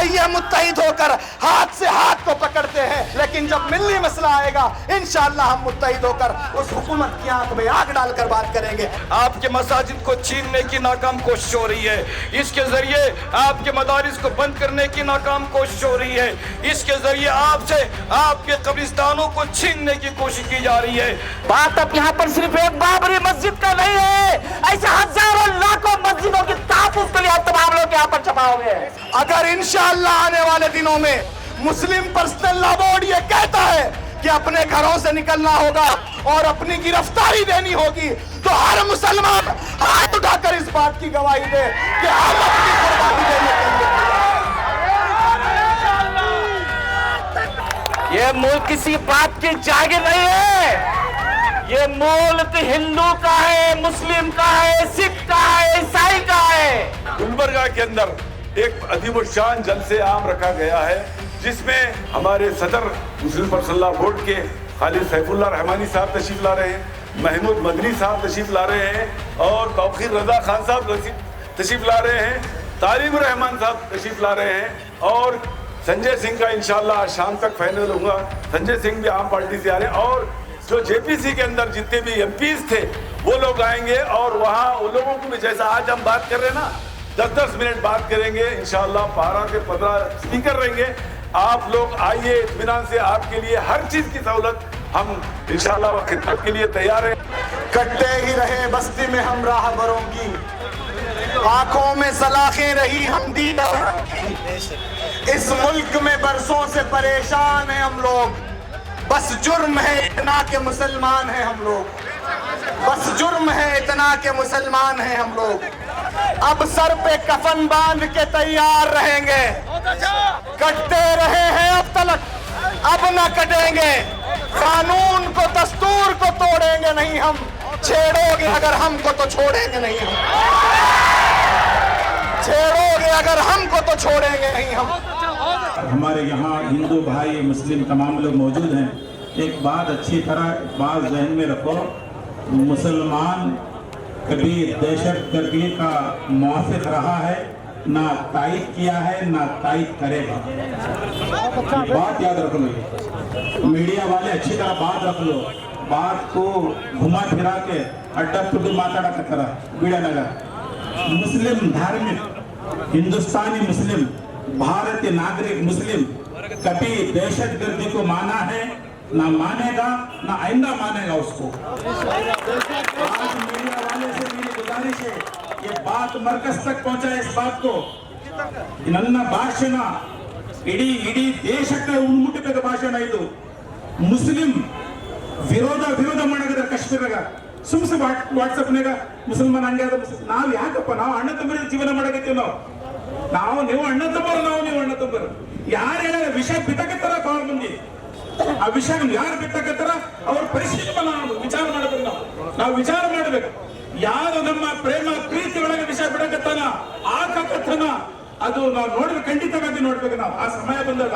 आइए मुत्तहिद होकर हाथ से हाथ को पकड़ते हैं, लेकिन जब मिली मसला आएगा इंशाअल्लाह हम मुत्तहिद होकर उस हुकूमत की आंख में आग डालकर बात करेंगे। आपके मसाजिद को छीनने की नाकाम कोशिश हो रही है, इसके जरिए आपके मदारिस को बंद करने की नाकाम कोशिश हो रही है, इसके जरिए आपसे आपके कब्रिस्तानों को छीनने की कोशिश की जा रही है। बात अब यहाँ पर सिर्फ एक बाबरी मस्जिद का नहीं है, ऐसे हजारों लाखों मस्जिदों की तहफ्फुज़ के लिए आप तमाम लोग यहाँ पर छपा हुए हैं। अगर इंशाअल्लाह आने वाले दिनों में मुस्लिम पर्सनल लॉ बोर्ड ये कहता है कि अपने घरों से निकलना होगा और अपनी गिरफ्तारी देनी होगी, तो हर मुसलमान हाथ उठाकर इस बात की गवाही दे कि हम अपनी कुर्बानी देने के लिए ये मुल्क किसी बात की जागीर नहीं है, ये मुल्क हिंदू का है, मुस्लिम का है, सिख का है, ईसाई का है। गुलबर्गा के अंदर एक अदीब शान जलसे आम रखा गया है, जिसमें हमारे सदर मुस्लिम पर्सनल लॉ बोर्ड के खालिद सैफुल्लाह रहमानी साहब तशरीफ ला रहे हैं, महमूद मदनी साहब तशरीफ ला रहे हैं और तौकीर रजा खान साहब तशरीफ ला रहे हैं, तालिब रहमान साहब तशरीफ ला रहे हैं और संजय सिंह का इंशाअल्लाह शाम तक फाइनल होगा। संजय सिंह भी आम पार्टी से आ रहे हैं और जो जेपीसी के अंदर जितने भी एमपीज थे वो लोग आएंगे और वहाँ उन लोगों को भी जैसा आज हम बात कर रहे हैं ना 10-10 मिनट बात करेंगे इंशाअल्लाह, 12 से 15 स्पीकर रहेंगे। आप लोग आइए, इत्मीनान से आपके लिए हर चीज की सहूलत हम इंशाअल्लाह खिदमत के लिए तैयार हैं। कटते ही रहे बस्ती में हम राहबरों की, आंखों में सलाखें रही हम दीदार, इस मुल्क में बरसों से परेशान हैं हम लोग, बस जुर्म है इतना के मुसलमान हैं हम लोग, बस जुर्म है इतना के मुसलमान हैं हम लोग। अब सर पे कफन बांध के तैयार रहेंगे, कटते रहे हैं अब तलक, अब न कटेंगे, कानून को दस्तूर को तोड़ेंगे नहीं हम, छेड़ोगे अगर हमको तो छोड़ेंगे नहीं हम, छेड़ोगे अगर हमको तो छोड़ेंगे नहीं हम। हमारे यहाँ हिंदू भाई मुस्लिम तमाम लोग मौजूद हैं। एक बात अच्छी तरह बात जहन में रखो, मुसलमान कभी दहशत गर्दी का मुआफिक रहा है, ना तायद किया है, ना तायद करेगा। बात याद रख लो, मीडिया वाले अच्छी तरह बात रख लो, बात को घुमा फिरा के अड्डा टुड्डू माताड़ा की तरह बीड़ा लगा। मुस्लिम धार्मिक हिंदुस्तानी मुस्लिम भारतीय नागरिक मुस्लिम कभी दहशत गर्दी को माना है, ना मानेगा, ना आइंदा मानेगा उसको। आज मीडिया वाले से मेरी गुजारिश है, ये बात मरकज तक पहुंचाए इस बात को। ನನ್ನ ಭಾಷಣ ಇಡೀ ದೇಶಕ್ಕೆ ಉನ್ಮುಟ್ಟಬೇಕಾದ ಭಾಷಣ ಇದು। ಮುಸ್ಲಿಂ ವಿರೋಧ ಮಾಡಿದ್ರೆ ಕಾಶ್ಮೀರಗ ಸುಮ್ಸು ವಾಟ್ಸಪ್ನಾಗ ಮುಸಲ್ಮಾನ್ ಹಂಗೆ ಅದ, ನಾವು ಯಾಕಪ್ಪ ನಾವು ಅಣ್ಣ ತಮ್ಮರ ಜೀವನ ಮಾಡಕತ್ತೀವಿ, ನಾವು ನೀವು ಅಣ್ಣ ತಮ್ಮರು, ನೀವು ಅಣ್ಣ ತಮ್ಮರು। ಯಾರು ಹೇಳಿದ್ರೆ ವಿಷಯ ಬಿಟ್ಟಕತ್ತಾರ ಭಾಳ ಮಂದಿ, ಆ ವಿಷಯ ಯಾರು ಬಿಟ್ಟಕತ್ತಾರ ಅವ್ರ ಪರಿಶೀಲನೆ ವಿಚಾರ ಮಾಡಬೇಕು, ನಾವು ವಿಚಾರ ಮಾಡಬೇಕು। ಯಾರು ನಮ್ಮ ಪ್ರೇಮ ಪ್ರೀತಿ ಒಳಗೆ ವಿಷಯ ಬಿಡಕತ್ತಾನ ಆಕತ್ತನ ಅದು ನಾವು ನೋಡ್ಬೇಕು, ಖಂಡಿತವಾಗಿ ನೋಡ್ಬೇಕು ನಾವು ಆ ಸಮಯ ಬಂದಾಗ।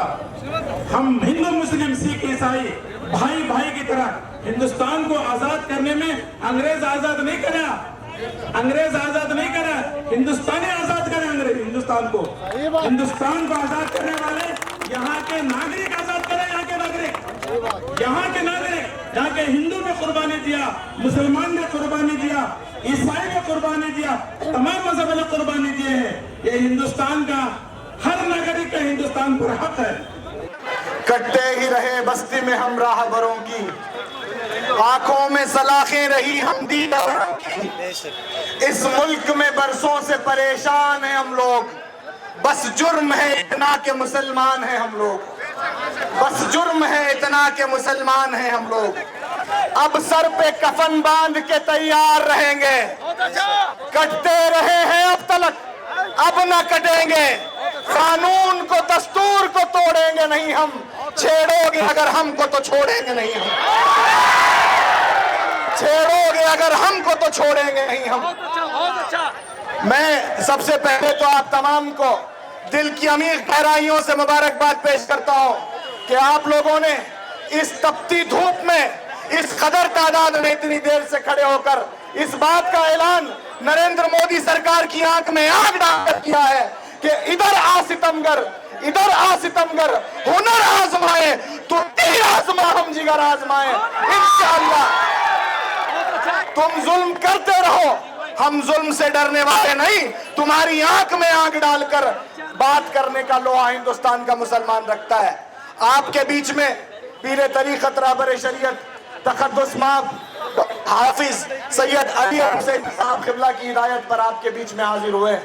हम हिंदू मुस्लिम सिख ईसाई भाई की तरह हिंदुस्तान को आजाद करने में अंग्रेज आजाद नहीं करा, अंग्रेज आजाद नहीं करा, हिंदुस्तानी आजाद करे अंग्रेज हिंदुस्तान को आजाद करने वाले यहाँ के नागरिक आजाद करे, यहाँ के नागरिक, यहाँ के हिंदू ने कुर्बानी दिया, मुसलमान ने कुर्बानी दिया, ईसाई ने कुर्बानी दिया, तमाम मजहब ने कुर्बानी दिए हैं। ये हिंदुस्तान का हर नागरिक का हिंदुस्तान पर हक है। कटते ही रहे बस्ती में हम राहबरों की, आंखों में सलाखें रही हम दीदार, इस मुल्क में बरसों से परेशान हैं हम लोग, बस जुर्म है इतना के मुसलमान हैं हम लोग, बस जुर्म है इतना के मुसलमान हैं हम लोग। अब सर पे कफन बांध के तैयार रहेंगे, कटते रहे हैं अब तलक, अब न कटेंगे, कानून को दस्तूर को तोड़ेंगे नहीं हम, छेड़ोगे अगर हमको तो छोड़ेंगे नहीं हम, छेड़ोगे अगर हमको तो छोड़ेंगे नहीं हम। मैं सबसे पहले तो आप तमाम को दिल की अमीर गहराइयों से मुबारकबाद पेश करता हूं कि आप लोगों ने इस तपती धूप में इस कदर तादाद में इतनी देर से खड़े होकर इस बात का ऐलान नरेंद्र मोदी सरकार की आंख में आग डालकर किया है कि इधर आ सितमगर, इधर आ सितमगर, हुनर आजमाए तो तीर आजमा हम जिगर आजमाए इंशाअल्लाह। तुम जुल्म करते रहो, हम जुल्म से डरने वाले नहीं। तुम्हारी आंख में आंख डालकर बात करने का लोहा हिंदुस्तान का मुसलमान रखता है। आपके बीच में पीर तरीक़त रहबर शरीयत तक़द्दुस माब हाफिज सैयद अली हुसैन साहब क़िबला की हिदायत पर आपके बीच में हाजिर हुए हैं।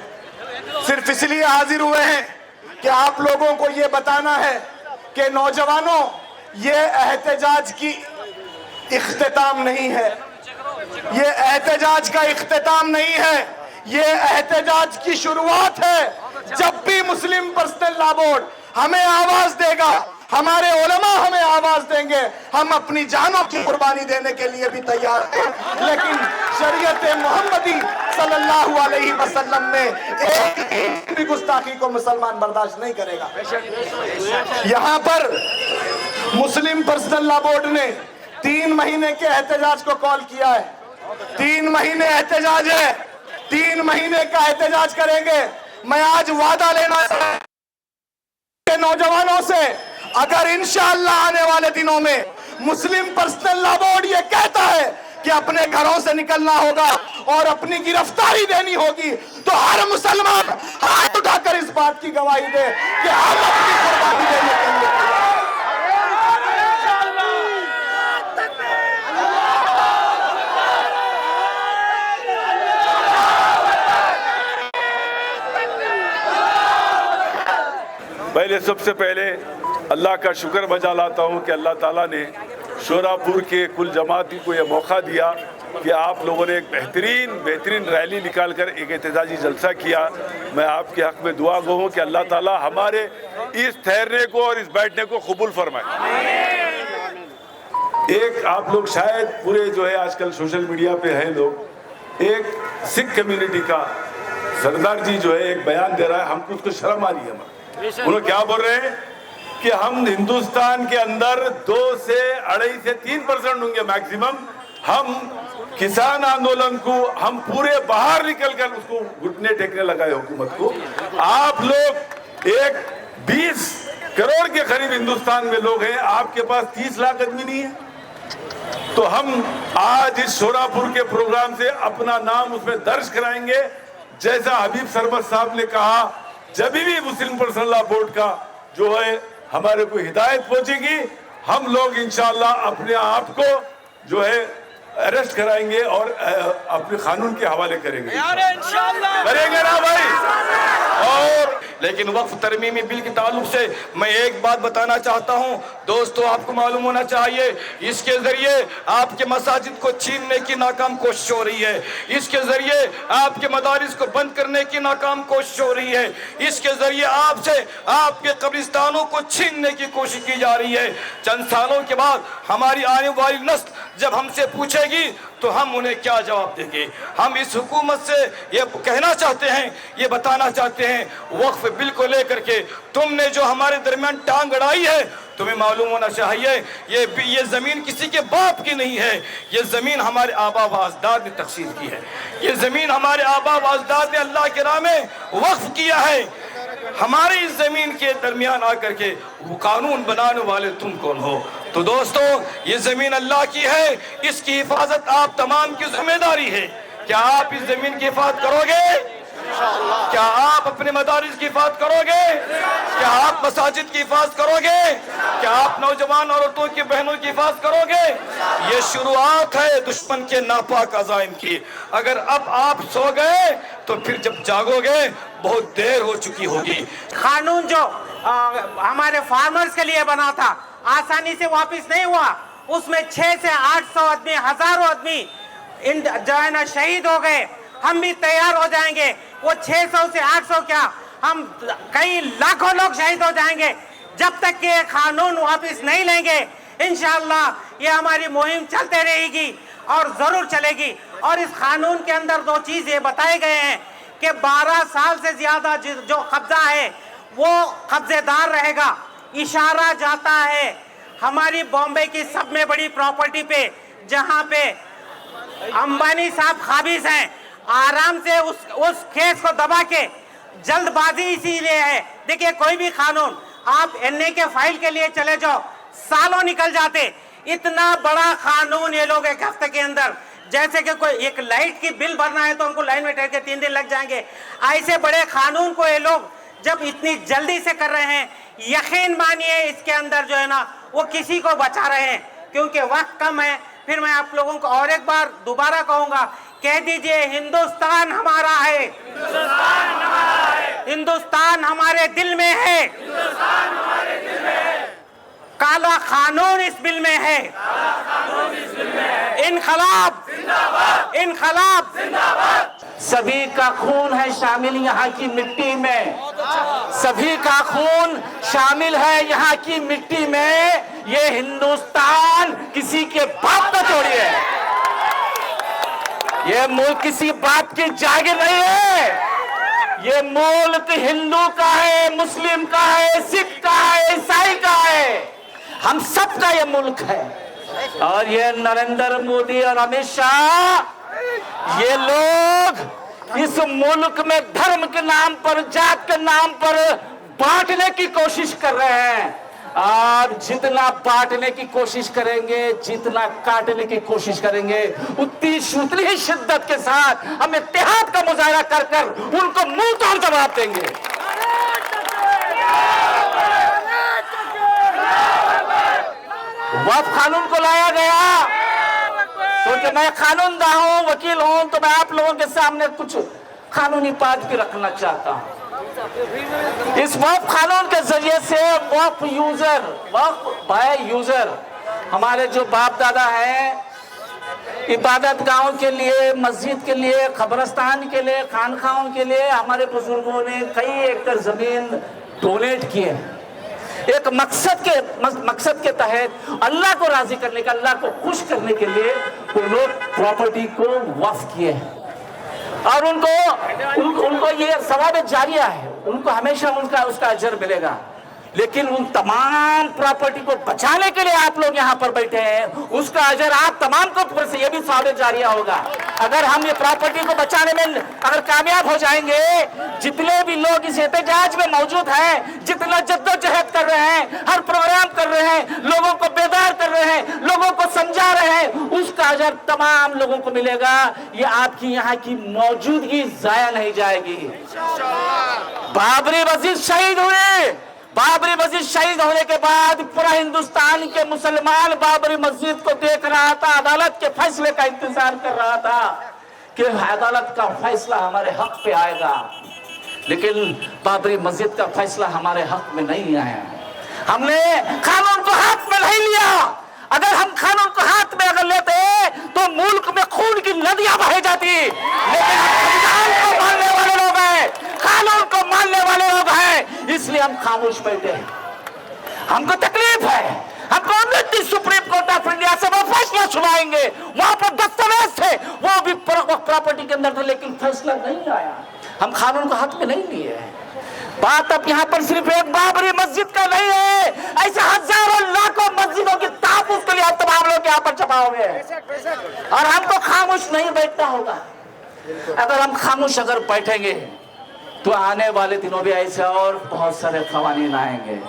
सिर्फ इसलिए हाजिर हुए हैं कि आप लोगों को ये बताना है कि नौजवानों, ये एहतजाज की इख्तिताम नहीं है, ये एहतजाज का इख्तिताम नहीं है, ये एहतजाज की शुरुआत है। जब भी मुस्लिम पर्सनल लॉ बोर्ड हमें आवाज देगा, हमारे उलमा हमें आवाज देंगे, हम अपनी जानों की कुर्बानी देने के लिए भी तैयार हैं। लेकिन शरीयत मोहम्मदी सल्लल्लाहु अलैहि वसल्लम में एक भी गुस्ताखी को मुसलमान बर्दाश्त नहीं करेगा। यहाँ पर मुस्लिम पर्सनल लॉ बोर्ड ने 3 महीने के एहतजाज को कॉल किया है। 3 महीने एहतजाज है, 3 महीने का एहतजाज करेंगे। मैं आज वादा लेना के नौजवानों से, अगर इंशाअल्लाह आने वाले दिनों में मुस्लिम पर्सनल लॉ बोर्ड ये कहता है कि अपने घरों से निकलना होगा और अपनी गिरफ्तारी देनी होगी, तो हर मुसलमान हाथ उठाकर इस बात की गवाही दे कि हम अपनी कुर्बानी देने के लिए पहले सबसे पहले अल्लाह का शुक्र बजा लाता हूँ कि अल्लाह ताला ने शोरापुर के कुल जमाती को यह मौका दिया कि आप लोगों ने एक बेहतरीन रैली निकाल कर एक एहतजाजी जलसा किया। मैं आपके हक़ में दुआ गो हूँ कि अल्लाह ताला हमारे इस ठहरने को और इस बैठने को कबूल फरमाए। एक आप लोग शायद पूरे जो है आजकल सोशल मीडिया पे हैं लोग, एक सिख कम्युनिटी का सरदार जी जो है एक बयान दे रहा है, हमको उसको शर्म आ रही है। उन्होंने क्या बोल रहे हैं कि हम हिंदुस्तान के अंदर 2 से 2.5 से 3% होंगे मैक्सिमम। हम किसान आंदोलन को हम पूरे बाहर निकल कर उसको घुटने टेकने लगाए हुकूमत को। आप लोग एक 20 करोड़ के करीब हिंदुस्तान में लोग हैं, आपके पास 30 लाख आदमी नहीं है। तो हम आज इस शोरापुर के प्रोग्राम से अपना नाम उसमें दर्ज कराएंगे। जैसा हबीब सरमद साहब ने कहा, जब भी मुस्लिम पर्सनल लॉ बोर्ड का जो है हमारे को हिदायत पहुंचेगी, हम लोग इंशाअल्लाह अपने आप को जो है अरेस्ट कराएंगे और अपने कानून के हवाले करेंगे। करेंगे ना भाई? और लेकिन वक्फ तरमीमी बिल के ताल्लुक से मैं एक बात बताना चाहता हूं दोस्तों, आपको मालूम होना चाहिए इसके जरिए आपके मसाजिद को छीनने की नाकाम कोशिश हो रही है, इसके जरिए आपके मदारिस को बंद करने की नाकाम कोशिश हो रही है, इसके जरिए आपसे आपके कब्रिस्तानों को छीनने की कोशिश की जा रही है। चंद सालों के बाद हमारी आने वाली नस्ल जब हमसे पूछेगी तो हम उन्हें क्या जवाब देंगे? हम इस हुकूमत से ये कहना चाहते हैं, ये बताना चाहते हैं, वक्फ बिल को लेकर के तुमने जो हमारे दरमियान टांग अड़ाई है, तुम्हें मालूम होना चाहिए ये जमीन किसी के बाप की नहीं है, ये जमीन हमारे आबा व अजदाद ने तकसीम की है, ये जमीन हमारे आबा व अजदाद ने अल्लाह के राह में वक्फ किया है। हमारे इस जमीन के दरमियान आकर के वो कानून बनाने वाले तुम कौन हो? तो दोस्तों, ये जमीन अल्लाह की है, इसकी हिफाजत आप तमाम की जिम्मेदारी है। क्या आप इस जमीन की हिफाजत करोगे? क्या आप अपने मदारिस की हिफाजत करोगे? क्या आप मसाजिद की हिफाजत करोगे? क्या आप नौजवान औरतों की बहनों की हिफाजत करोगे? ये शुरुआत है दुश्मन के नापाक अज़ाइम की। अगर अब आप सो गए तो फिर जब जागोगे बहुत देर हो चुकी होगी। कानून जो हमारे फार्मर्स के लिए बना था आसानी से वापस नहीं हुआ। उसमें 600 से 800 आदमी, हजारों आदमी जो है ना शहीद हो गए। हम भी तैयार हो जाएंगे, वो 600 से 800 क्या, हम कई लाखों लोग शहीद हो जाएंगे जब तक कि कानून वापस नहीं लेंगे। इंशाअल्लाह ये हमारी मुहिम चलते रहेगी और जरूर चलेगी। और इस कानून के अंदर 2 चीज ये बताए गए हैं कि 12 साल से ज्यादा जो कब्जा है वो कब्जेदार रहेगा। इशारा जाता है हमारी बॉम्बे की सब में बड़ी प्रॉपर्टी पे, जहां पे अंबानी साहब काबिज हैं। आराम से उस केस को दबा के, जल्दबाजी इसीलिए है देखिए कोई भी कानून आप एनए के फाइल के लिए चले जाओ, सालों निकल जाते। इतना बड़ा कानून ये लोग एक हफ्ते के अंदर, जैसे कि कोई एक लाइट की बिल भरना है तो उनको लाइन में ठहर के 3 दिन लग जाएंगे। ऐसे बड़े कानून को ये लोग जब इतनी जल्दी से कर रहे हैं, यकीन मानिए इसके अंदर जो है ना वो किसी को बचा रहे हैं, क्योंकि वक्त कम है। फिर मैं आप लोगों को और एक बार दोबारा कहूंगा, कह दीजिए हिंदुस्तान हमारा है, हिंदुस्तान हमारे दिल में है, काला कानून इस बिल में है, इनकलाब इनकलाब। सभी का खून है शामिल यहाँ की मिट्टी में, सभी का खून शामिल है यहाँ की मिट्टी में। ये हिंदुस्तान किसी के बाप का थोड़ी है, ये मुल्क किसी बाप की जागीर नहीं है। ये मुल्क हिंदू का है, मुस्लिम का है, सिख का है, ईसाई का है, हम सब का ये मुल्क है। और ये नरेंद्र मोदी और अमित शाह, ये लोग इस मुल्क में धर्म के नाम पर, जात के नाम पर बांटने की कोशिश कर रहे हैं। और जितना बांटने की कोशिश करेंगे, जितना काटने की कोशिश करेंगे, उतनी ही शिद्दत के साथ हम इत्तेहाद का मुजाहरा कर कर उनको मुंह तोड़ जवाब देंगे। वक्फ कानून को लाया गया क्योंकि मैं कानूनदा हूं, वकील हूं, तो मैं आप लोगों के सामने कुछ कानूनी बात भी रखना चाहता हूं। इस वक्फ कानून के जरिए से वक्फ बाय यूजर, हमारे जो बाप दादा हैं, इबादत गाहों के लिए, मस्जिद के लिए, कब्रिस्तान के लिए, खानखाहों के लिए हमारे बुजुर्गों ने कई एकड़ जमीन डोनेट किए। एक मकसद के तहत अल्लाह को राजी करने का, अल्लाह को खुश करने के लिए वो लोग प्रॉपर्टी को वक्फ किए और उनको ये सवाब जारिया है, उनको हमेशा उसका अजर मिलेगा। लेकिन उन तमाम प्रॉपर्टी को बचाने के लिए आप लोग यहाँ पर बैठे हैं, उसका अजर आप तमाम को फिर से ये भी सवाब जारिया होगा। अगर हम ये प्रॉपर्टी को बचाने में अगर कामयाब हो जाएंगे, जितने भी लोग इस एहतजाज में मौजूद हैं, जितना जद्दोजहद कर रहे हैं, हर प्रोग्राम कर रहे हैं, लोगों को बेदार कर रहे हैं, लोगों को समझा रहे हैं, उसका अजर तमाम लोगों को मिलेगा। ये आपकी यहाँ की मौजूदगी जाया नहीं जाएगी। बाबरी मस्जिद शहीद हुए, बाबरी मस्जिद शहीद होने के बाद पूरा हिंदुस्तान के मुसलमान बाबरी मस्जिद को देख रहा था, अदालत के फैसले का इंतजार कर रहा था कि अदालत का फैसला हमारे हक पे आएगा। लेकिन बाबरी मस्जिद का फैसला हमारे हक में नहीं आया। हमने कानून को हाथ में नहीं लिया। अगर हम कानून को हाथ में अगर लेते तो मुल्क में खून की नदियां बह जाती। लेकिन संविधान को मानने वाले लोग हैं, कानून को मानने वाले लोग हैं, इसलिए हम खामोश बैठे हैं। हमको तकलीफ है, हमको उम्मीद थी सुप्रीम कोर्ट ऑफ इंडिया से वो फैसला सुनाएंगे, वहां पर दस्तावेज थे, वो भी प्रॉपर्टी के अंदर थे, लेकिन फैसला नहीं आया। हम कानून को हाथ में नहीं लिए। बात अब यहाँ पर सिर्फ एक बाबरी मस्जिद का नहीं है, ऐसे हजारों लाखों मस्जिदों की तहफ्फुज़ के लिए आप तमाम लोग यहाँ पर जमा हुए हैं और हमको खामोश नहीं बैठना होगा। अगर हम खामोश अगर बैठेंगे तो आने वाले दिनों में ऐसे और बहुत सारे क़वानीन आएंगे।